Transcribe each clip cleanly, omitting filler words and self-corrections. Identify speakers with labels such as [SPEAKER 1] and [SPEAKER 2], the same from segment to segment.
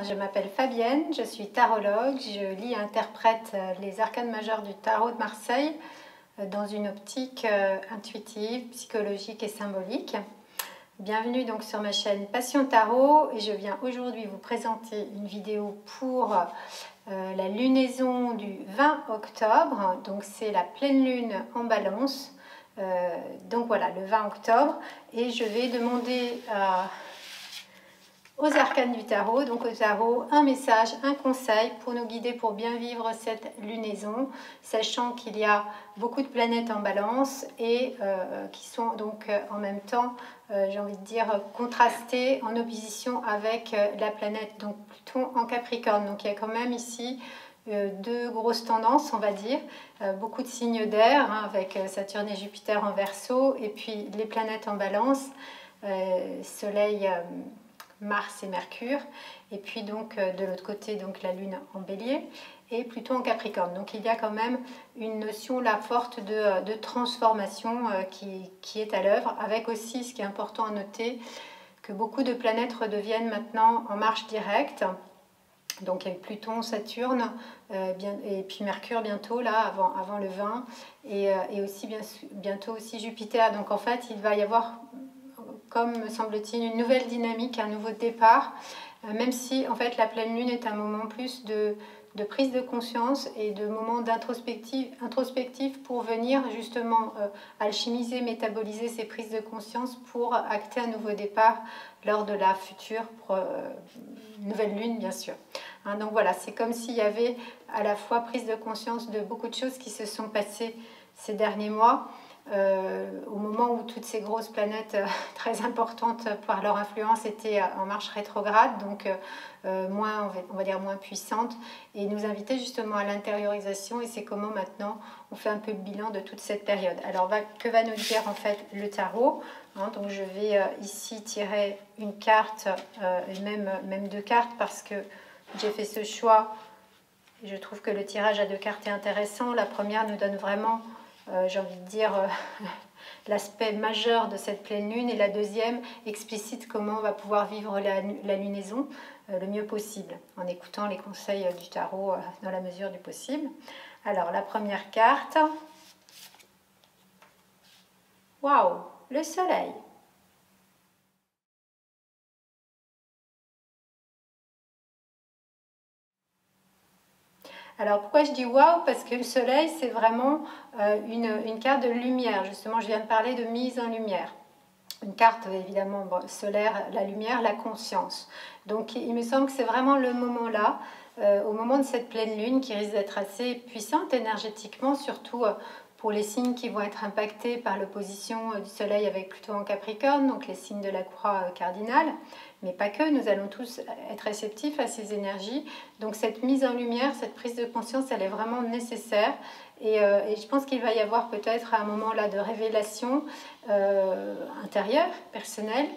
[SPEAKER 1] je m'appelle Fabienne, je suis tarologue, je lis et interprète les arcanes majeurs du tarot de Marseille dans une optique intuitive, psychologique et symbolique. Bienvenue donc sur ma chaîne Passion Tarot et je viens aujourd'hui vous présenter une vidéo pour la lunaison du 20 octobre. Donc c'est la pleine lune en balance, donc voilà, le 20 octobre, et je vais demander aux arcanes du tarot, donc au tarot, un message, un conseil pour nous guider pour bien vivre cette lunaison, sachant qu'il y a beaucoup de planètes en balance et qui sont donc en même temps, j'ai envie de dire, contrastées en opposition avec la planète, donc Pluton en Capricorne. Donc il y a quand même ici deux grosses tendances, on va dire, beaucoup de signes d'air, hein, avec Saturne et Jupiter en Verseau, et puis les planètes en balance, Soleil, Mars et Mercure, et puis donc de l'autre côté donc la Lune en Bélier et Pluton en Capricorne. Donc il y a quand même une notion là forte de transformation qui est à l'œuvre, avec aussi, ce qui est important à noter, que beaucoup de planètes redeviennent maintenant en marche directe. Donc il y a eu Pluton, Saturne, et puis Mercure bientôt, là, avant le 20, et aussi bientôt aussi Jupiter. Donc en fait, il va y avoir, comme me semble-t-il, une nouvelle dynamique, un nouveau départ, même si en fait la pleine lune est un moment plus de prise de conscience et de moment introspectif pour venir justement alchimiser, métaboliser ces prises de conscience pour acter un nouveau départ lors de la future nouvelle lune, bien sûr. Hein, donc voilà, c'est comme s'il y avait à la fois prise de conscience de beaucoup de choses qui se sont passées ces derniers mois, au moment où toutes ces grosses planètes très importantes par leur influence étaient en marche rétrograde, donc moins, on va dire moins puissantes, et nous inviter justement à l'intériorisation. Et c'est comment maintenant on fait un peu le bilan de toute cette période. Alors que va nous dire en fait le tarot, hein? Donc je vais ici tirer une carte, et même deux cartes, parce que j'ai fait ce choix. Je trouve que le tirage à deux cartes est intéressant. La première nous donne vraiment, j'ai envie de dire, l'aspect majeur de cette pleine lune, et la deuxième explicite comment on va pouvoir vivre la lunaison le mieux possible, en écoutant les conseils du tarot dans la mesure du possible. Alors la première carte, waouh, le soleil. Alors pourquoi je dis waouh? Parce que le soleil, c'est vraiment une carte de lumière. Justement, je viens de parler de mise en lumière. Une carte évidemment solaire, la lumière, la conscience. Donc il me semble que c'est vraiment le moment là, au moment de cette pleine lune, qui risque d'être assez puissante énergétiquement, surtout pour les signes qui vont être impactés par l'opposition du soleil avec Pluton en Capricorne, donc les signes de la croix cardinale. Mais pas que, nous allons tous être réceptifs à ces énergies. Donc cette mise en lumière, cette prise de conscience, elle est vraiment nécessaire. Et je pense qu'il va y avoir peut-être un moment là de révélation intérieure, personnelle,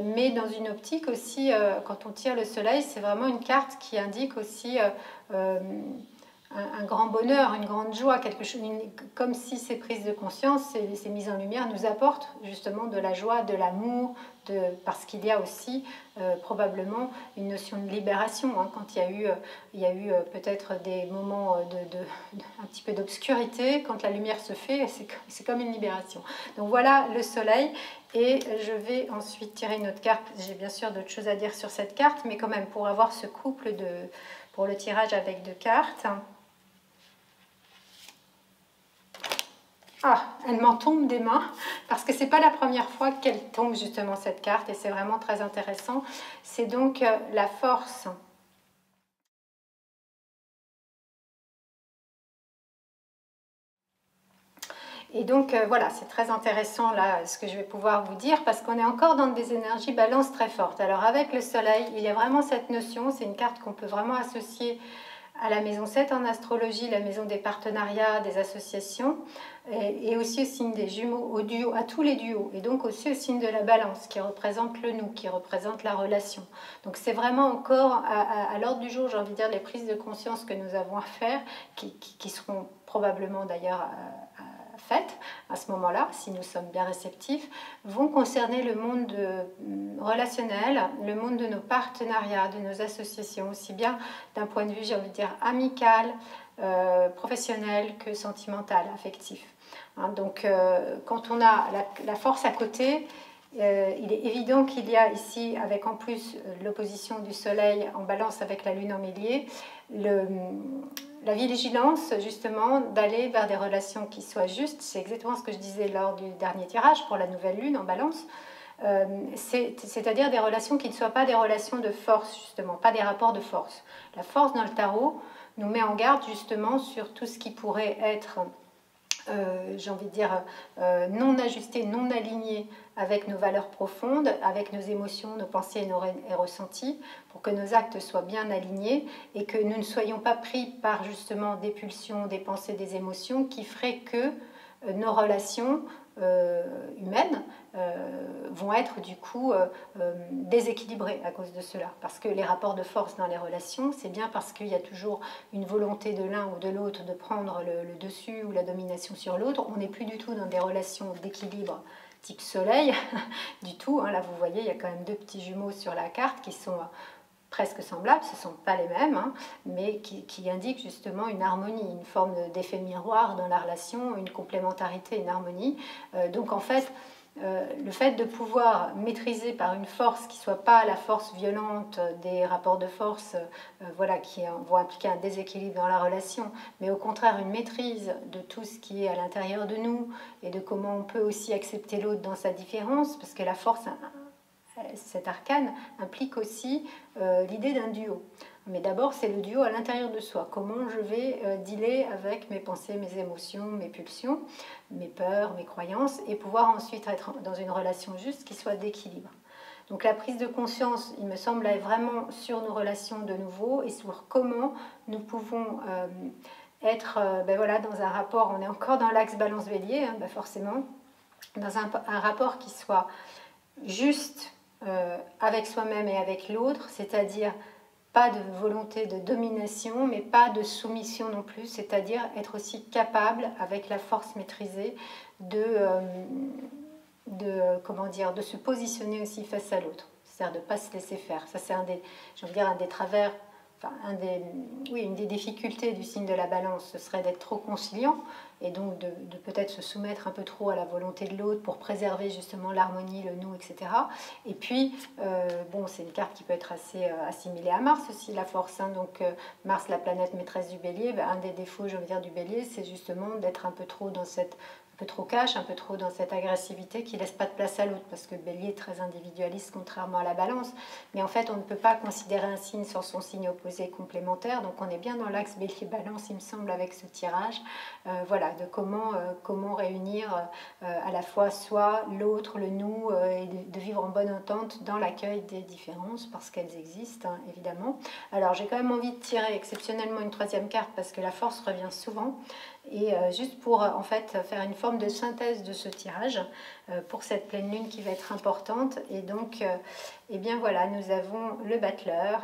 [SPEAKER 1] mais dans une optique aussi, quand on tire le soleil, c'est vraiment une carte qui indique aussi un grand bonheur, une grande joie, quelque chose, comme si ces prises de conscience, ces mises en lumière nous apportent justement de la joie, de l'amour, parce qu'il y a aussi probablement une notion de libération, hein, quand il y a eu peut-être des moments un petit peu d'obscurité. Quand la lumière se fait, c'est comme une libération. Donc voilà le soleil, et je vais ensuite tirer une autre carte. J'ai bien sûr d'autres choses à dire sur cette carte, mais quand même pour avoir ce couple pour le tirage avec deux cartes. Ah, elle m'en tombe des mains, parce que c'est pas la première fois qu'elle tombe justement cette carte, et c'est vraiment très intéressant. C'est donc la force. Et donc voilà, c'est très intéressant là ce que je vais pouvoir vous dire, parce qu'on est encore dans des énergies balance très fortes. Alors avec le soleil, il y a vraiment cette notion, c'est une carte qu'on peut vraiment associer à la maison 7 en astrologie, la maison des partenariats, des associations, et aussi au signe des jumeaux, au duo, à tous les duos, et donc aussi au signe de la balance, qui représente le nous, qui représente la relation. Donc c'est vraiment encore à l'ordre du jour, j'ai envie de dire, les prises de conscience que nous avons à faire, qui seront probablement d'ailleurs faites à ce moment-là, si nous sommes bien réceptifs, vont concerner le monde relationnel, le monde de nos partenariats, de nos associations, aussi bien d'un point de vue, j'ai envie de dire, amical, professionnel que sentimental, affectif. Hein, donc, quand on a la force à côté, il est évident qu'il y a ici, avec en plus l'opposition du soleil en balance avec la lune en bélier, la vigilance justement d'aller vers des relations qui soient justes. C'est exactement ce que je disais lors du dernier tirage pour la nouvelle lune en balance. C'est-à-dire des relations qui ne soient pas des relations de force, justement, pas des rapports de force. La force dans le tarot nous met en garde justement sur tout ce qui pourrait être, j'ai envie de dire, non ajusté, non aligné avec nos valeurs profondes, avec nos émotions, nos pensées et nos ressentis, pour que nos actes soient bien alignés et que nous ne soyons pas pris par justement des pulsions, des pensées, des émotions qui feraient que nos relations humaines vont être du coup déséquilibrées à cause de cela. Parce que les rapports de force dans les relations, c'est bien parce qu'il y a toujours une volonté de l'un ou de l'autre de prendre le dessus ou la domination sur l'autre. On n'est plus du tout dans des relations d'équilibre type soleil du tout. Hein. Là, vous voyez, il y a quand même deux petits jumeaux sur la carte qui sont presque semblables, ce ne sont pas les mêmes, hein, mais qui indiquent justement une harmonie, une forme d'effet miroir dans la relation, une complémentarité, une harmonie. Donc en fait, le fait de pouvoir maîtriser par une force qui ne soit pas la force violente des rapports de force voilà, qui vont impliquer un déséquilibre dans la relation, mais au contraire une maîtrise de tout ce qui est à l'intérieur de nous et de comment on peut aussi accepter l'autre dans sa différence, parce que la force, cet arcane implique aussi l'idée d'un duo. Mais d'abord, c'est le duo à l'intérieur de soi. Comment je vais dealer avec mes pensées, mes émotions, mes pulsions, mes peurs, mes croyances, et pouvoir ensuite être dans une relation juste qui soit d'équilibre. Donc la prise de conscience, il me semble, est vraiment sur nos relations de nouveau et sur comment nous pouvons être voilà, dans un rapport, on est encore dans l'axe balance-bélier, hein, forcément, dans un rapport qui soit juste avec soi-même et avec l'autre, c'est-à-dire pas de volonté de domination, mais pas de soumission non plus, c'est-à-dire être aussi capable, avec la force maîtrisée, comment dire, de se positionner aussi face à l'autre, c'est-à-dire de ne pas se laisser faire. Ça, c'est un des travers, enfin, une des difficultés du signe de la balance, ce serait d'être trop conciliant et donc de peut-être se soumettre un peu trop à la volonté de l'autre pour préserver justement l'harmonie, le nous, etc. Et puis, bon, c'est une carte qui peut être assez assimilée à Mars aussi, la force. Hein. Donc, Mars, la planète maîtresse du bélier, un des défauts, je veux dire, du bélier, c'est justement d'être un peu trop dans cette... un peu trop cash, un peu trop dans cette agressivité qui ne laisse pas de place à l'autre, parce que le bélier est très individualiste, contrairement à la balance. Mais en fait, on ne peut pas considérer un signe sans son signe opposé complémentaire, donc on est bien dans l'axe bélier-balance, il me semble, avec ce tirage. Voilà, de comment réunir à la fois soi, l'autre, le nous, et de vivre en bonne entente dans l'accueil des différences, parce qu'elles existent, hein, évidemment. Alors, j'ai quand même envie de tirer exceptionnellement une troisième carte, parce que la force revient souvent, et juste pour en fait faire une forme de synthèse de ce tirage pour cette pleine lune qui va être importante. Et donc, eh bien voilà, nous avons le battleur.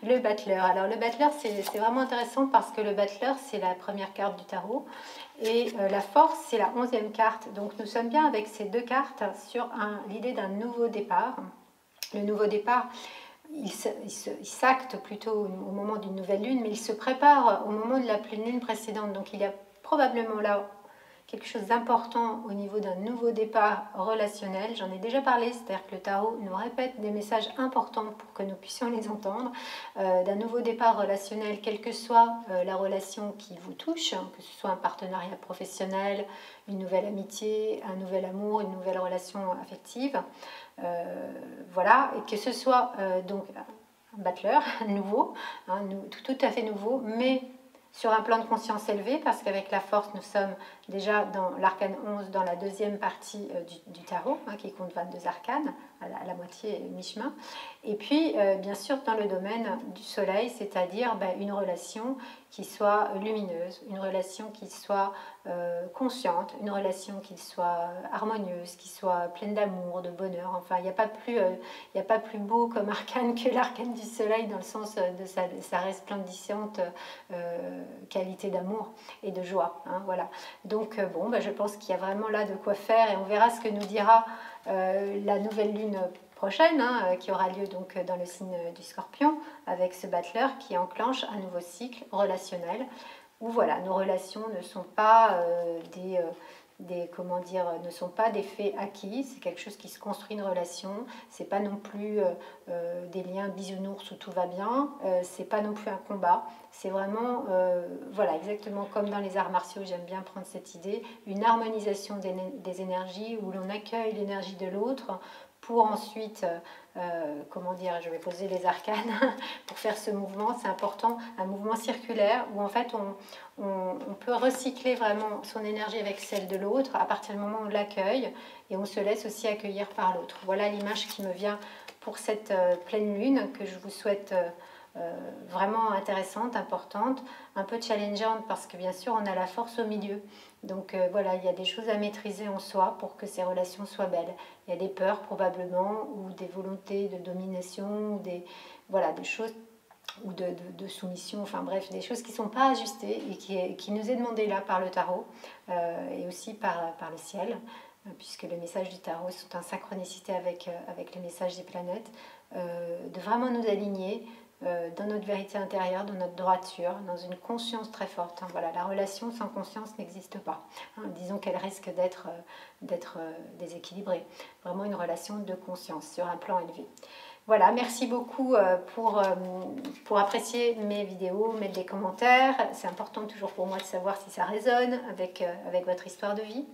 [SPEAKER 1] Le battleur. Alors le battleur, c'est vraiment intéressant parce que le battleur, c'est la première carte du tarot et la force, c'est la 11e carte. Donc nous sommes bien avec ces deux cartes sur l'idée d'un nouveau départ. Le nouveau départ, il s'acte plutôt au moment d'une nouvelle lune, mais il se prépare au moment de la pleine lune précédente. Donc il y a probablement là quelque chose d'important au niveau d'un nouveau départ relationnel. J'en ai déjà parlé, c'est-à-dire que le tarot nous répète des messages importants pour que nous puissions les entendre, d'un nouveau départ relationnel, quelle que soit la relation qui vous touche, hein, que ce soit un partenariat professionnel, une nouvelle amitié, un nouvel amour, une nouvelle relation affective, voilà, et que ce soit donc un battleur nouveau, hein, tout à fait nouveau, mais sur un plan de conscience élevé, parce qu'avec la force, nous sommes déjà dans l'arcane 11, dans la deuxième partie du tarot, hein, qui compte 22 arcanes, à la moitié, mi-chemin. Et puis, bien sûr, dans le domaine du soleil, c'est-à-dire une relation qui soit lumineuse, une relation qui soit consciente, une relation qui soit harmonieuse, qui soit pleine d'amour, de bonheur. Enfin, il n'y a pas plus beau comme arcane que l'arcane du soleil dans le sens de sa resplendissante qualité d'amour et de joie. Hein, voilà. Donc, je pense qu'il y a vraiment là de quoi faire et on verra ce que nous dira la nouvelle lune prochaine, qui aura lieu donc dans le signe du Scorpion, avec ce battleur qui enclenche un nouveau cycle relationnel, où voilà, nos relations ne sont pas ne sont pas des faits acquis, c'est quelque chose qui se construit, une relation, c'est pas non plus des liens bisounours où tout va bien, c'est pas non plus un combat, c'est vraiment, voilà, exactement comme dans les arts martiaux, j'aime bien prendre cette idée, une harmonisation des énergies où l'on accueille l'énergie de l'autre pour ensuite, je vais poser les arcanes pour faire ce mouvement, c'est important, un mouvement circulaire où en fait on peut recycler vraiment son énergie avec celle de l'autre à partir du moment où on l'accueille et on se laisse aussi accueillir par l'autre. Voilà l'image qui me vient pour cette pleine lune que je vous souhaite vraiment intéressante, importante, un peu challengeante parce que bien sûr on a la force au milieu. Donc voilà, il y a des choses à maîtriser en soi pour que ces relations soient belles. Il y a des peurs probablement ou des volontés de domination ou des choses ou de soumission, enfin bref, des choses qui ne sont pas ajustées et qui nous est demandé là par le tarot et aussi par le ciel, puisque les messages du tarot sont en synchronicité avec les messages des planètes, de vraiment nous aligner dans notre vérité intérieure, dans notre droiture, dans une conscience très forte. Hein. Voilà, la relation sans conscience n'existe pas. Hein. Disons qu'elle risque d'être déséquilibrée. Vraiment une relation de conscience sur un plan élevé. Voilà, merci beaucoup pour apprécier mes vidéos, mettre des commentaires. C'est important toujours pour moi de savoir si ça résonne avec votre histoire de vie.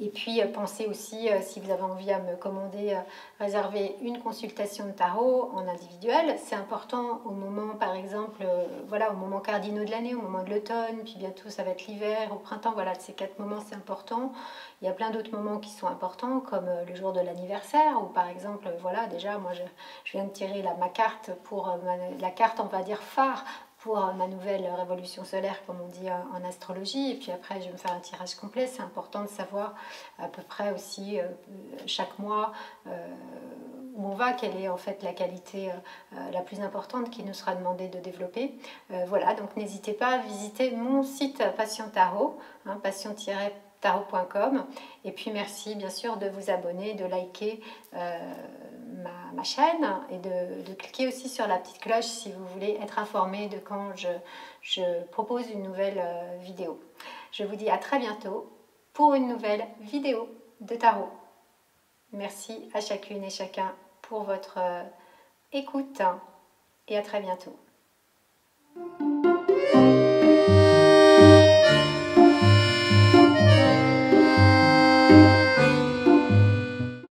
[SPEAKER 1] Et puis pensez aussi, si vous avez envie à me commander, réserver une consultation de tarot en individuel. C'est important au moment, par exemple, au moment cardinaux de l'année, au moment de l'automne, puis bientôt ça va être l'hiver, au printemps, voilà, ces 4 moments c'est important. Il y a plein d'autres moments qui sont importants, comme le jour de l'anniversaire, ou par exemple, voilà, déjà, moi je viens de tirer ma carte pour la carte, on va dire, phare pour ma nouvelle révolution solaire, comme on dit en astrologie. Et puis après, je vais me faire un tirage complet. C'est important de savoir à peu près aussi chaque mois où on va, quelle est en fait la qualité la plus importante qui nous sera demandé de développer. Voilà, donc n'hésitez pas à visiter mon site Passion Tarot, passion-tarot.com. Et puis merci bien sûr de vous abonner, de liker ma chaîne et de cliquer aussi sur la petite cloche si vous voulez être informé de quand je propose une nouvelle vidéo. Je vous dis à très bientôt pour une nouvelle vidéo de tarot. Merci à chacune et chacun pour votre écoute et à très bientôt.